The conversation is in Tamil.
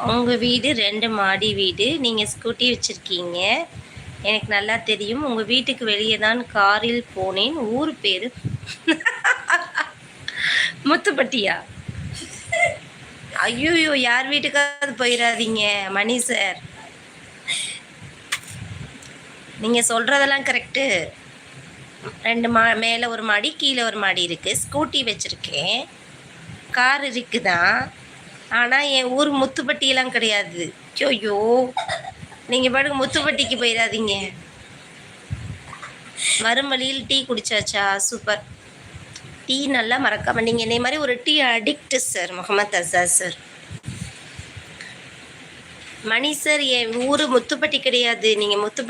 உங்கள் வீடு 2 மாடி வீடு, நீங்கள் ஸ்கூட்டி வச்சுருக்கீங்க. எனக்கு நல்லா தெரியும். உங்கள் வீட்டுக்கு வெளியே தான் காரில் போனேன். ஊர் பேர் முத்துப்பட்டியா? ஐயோயோ, யார் வீட்டுக்காவது போயிடாதீங்க மணி சார். நீங்கள் சொல்கிறதெல்லாம் கரெக்டு. 2 மேலே ஒரு மாடி கீழே ஒரு மாடி இருக்குது. ஸ்கூட்டி வச்சுருக்கேன், கார் இருக்குதான். ஆனால் என் ஊர் முத்துப்பட்டியெல்லாம் கிடையாது. ஐயோ, நீங்கள் பாட்டுக்கு முத்துப்பட்டிக்கு போயிடாதீங்க. வரும் வழியில் டீ குடிச்சாச்சா? சூப்பர். டீ நல்லா மறக்காம. நீங்கள் என்னை மாதிரி ஒரு tea addict sir. Mohammed அசாஸ் sir. மணி சார், என் ஊர் முத்துப்பட்டி கிடையாது. நீங்கள் முத்துப்பட்டி